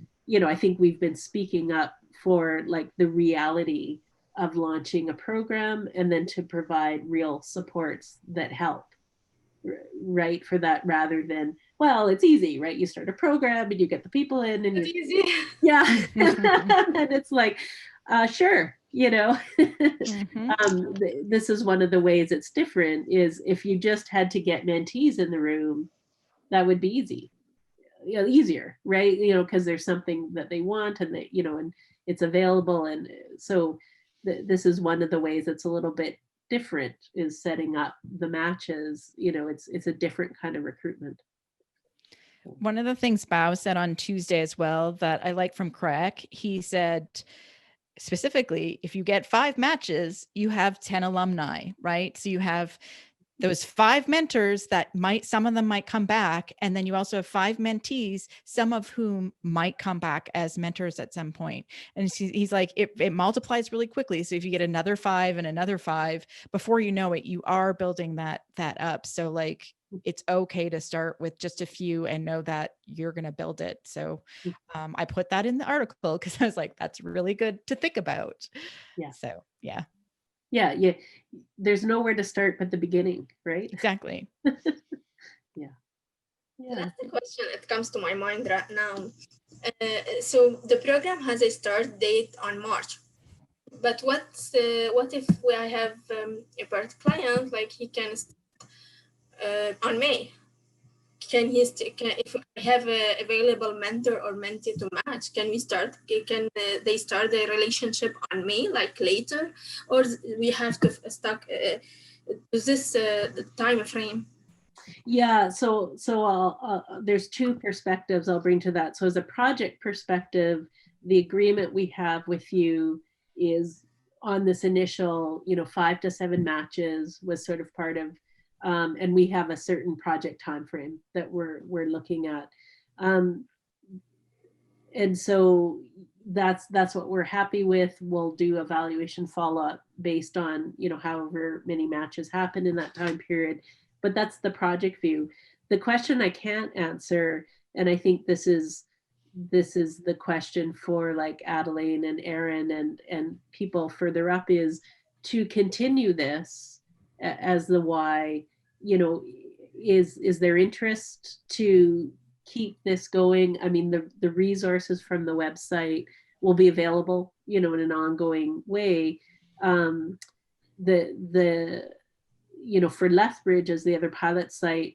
Speaker 1: I think we've been speaking up for like the reality of launching a program and then to provide real supports that help, right, for that, rather than, well, it's easy, right? You start a program and you get the people in and
Speaker 4: It's easy.
Speaker 1: yeah. And it's like, sure, this is one of the ways it's different, is if you just had to get mentees in the room, that would be easier, right? Because there's something that they want and they, and it's available. And so this is one of the ways it's a little bit different, is setting up the matches. It's a different kind of recruitment.
Speaker 7: One of the things Bao said on Tuesday as well that I like from Craig, he said, specifically, if you get 5 matches, you have 10 alumni, right? So you have those 5 mentors that some of them might come back. And then you also have 5 mentees, some of whom might come back as mentors at some point. And he's like, it multiplies really quickly. So if you get another 5 and another 5, before you know it, you are building that up. So like, it's okay to start with just a few and know that you're going to build it. So I put that in the article because I was like, that's really good to think about.
Speaker 1: Yeah.
Speaker 7: So yeah.
Speaker 1: Yeah. There's nowhere to start but the beginning, right?
Speaker 7: Exactly.
Speaker 1: Yeah.
Speaker 4: That's the question that comes to my mind right now. So the program has a start date on March, but what if I have a birth client, like he can on May? Can if I have a available mentor or mentee to match, can we start? Can they start the relationship on May, like later, or we have to stuck to this time frame?
Speaker 1: Yeah, so there's 2 perspectives I'll bring to that. So as a project perspective, the agreement we have with you is on this initial, 5 to 7 matches was sort of part of, and we have a certain project timeframe that we're looking at, and so that's what we're happy with. We'll do evaluation follow-up based on however many matches happen in that time period. But that's the project view. The question I can't answer, and I think this is the question for like Adeline and Aaron and people further up, is to continue this as the why. Is there interest to keep this going? I mean, the resources from the website will be available, in an ongoing way. For Lethbridge as the other pilot site,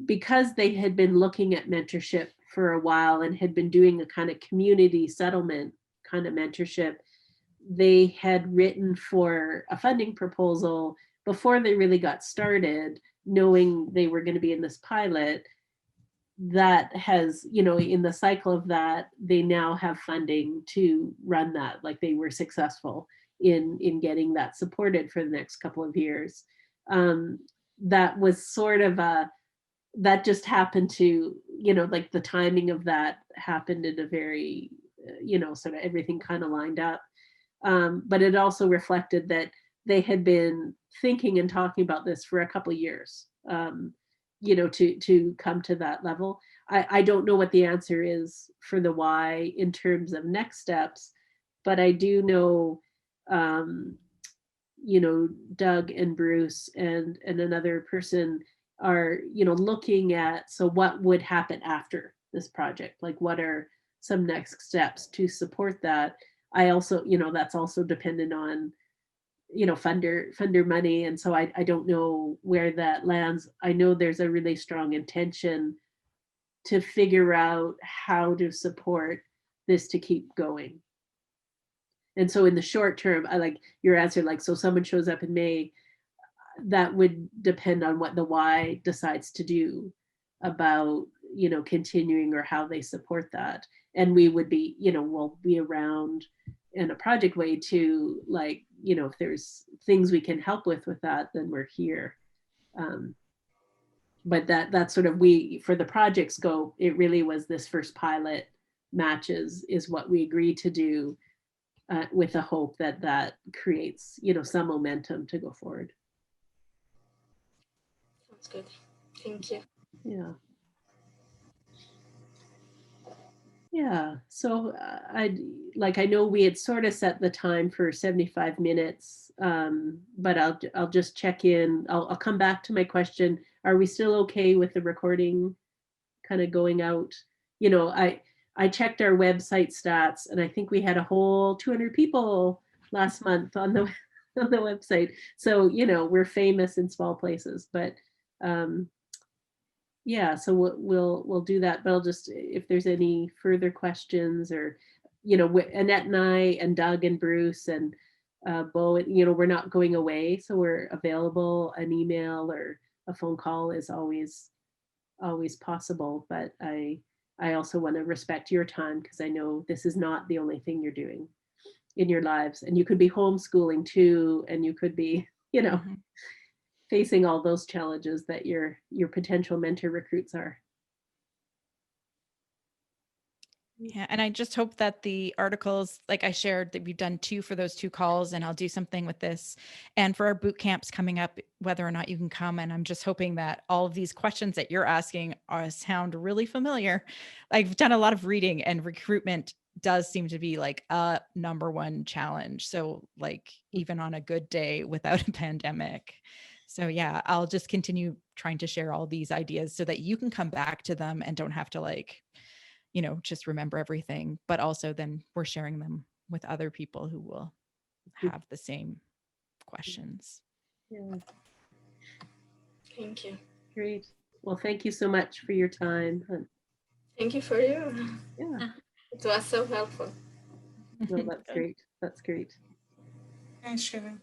Speaker 1: because they had been looking at mentorship for a while and had been doing a kind of community settlement kind of mentorship, they had written for a funding proposal before they really got started, knowing they were going to be in this pilot. That has, in the cycle of that, they now have funding to run that. Like, they were successful in getting that supported for the next couple of years. That was sort of that just happened to, like the timing of that happened in a very, sort of everything kind of lined up. But it also reflected that they had been thinking and talking about this for a couple of years, to come to that level. I don't know what the answer is for the why in terms of next steps, but I do know, Doug and Bruce and another person are, looking at, so what would happen after this project? Like, what are some next steps to support that? I also, that's also dependent on, funder money. And so I don't know where that lands. I know there's a really strong intention to figure out how to support this to keep going. And so in the short term, I like your answer, like, so someone shows up in May, that would depend on what the why decides to do about, continuing or how they support that. And we would be, we'll be around in a project way to, like, if there's things we can help with that, then we're here. But that's sort of, for the project scope, it really was this first pilot matches is what we agreed to do. with a hope that that creates, you know, some momentum to go forward.
Speaker 4: Sounds good. Thank you.
Speaker 1: Yeah. Yeah. So I know we had sort of set the time for 75 minutes, but I'll just check in. I'll come back to my question. Are we still okay with the recording kind of going out? You know, I checked our website stats, and I think we had a whole 200 people last month on the on the website. So, you know, we're famous in small places, but yeah, so we'll do that. But I'll just, if there's any further questions, or, you know, Annette and I and Doug and Bruce and Bo, you know, we're not going away, so we're available. An email or a phone call is always possible. But I also want to respect your time, because I know this is not the only thing you're doing in your lives, and you could be homeschooling too, and you could be, you know,
Speaker 7: Mhm.
Speaker 1: facing all those challenges that your potential mentor recruits are.
Speaker 7: Yeah, and I just hope that the articles, like I shared, that we've done 2 for those 2 calls, and I'll do something with this. And for our boot camps coming up, whether or not you can come, and I'm just hoping that all of these questions that you're asking sound really familiar. I've done a lot of reading, and recruitment does seem to be like a #1 challenge. So like even on a good day without a pandemic. So yeah, I'll just continue trying to share all these ideas so that you can come back to them and don't have to like, you know, just remember everything, but also then we're sharing them with other people who will have the same questions.
Speaker 1: Yeah,
Speaker 4: Thank you.
Speaker 1: great. Well, thank you so much for your time.
Speaker 4: Thank you for you.
Speaker 1: Yeah,
Speaker 4: It was so helpful.
Speaker 1: no, that's great. That's great.
Speaker 6: Thanks, Sharon.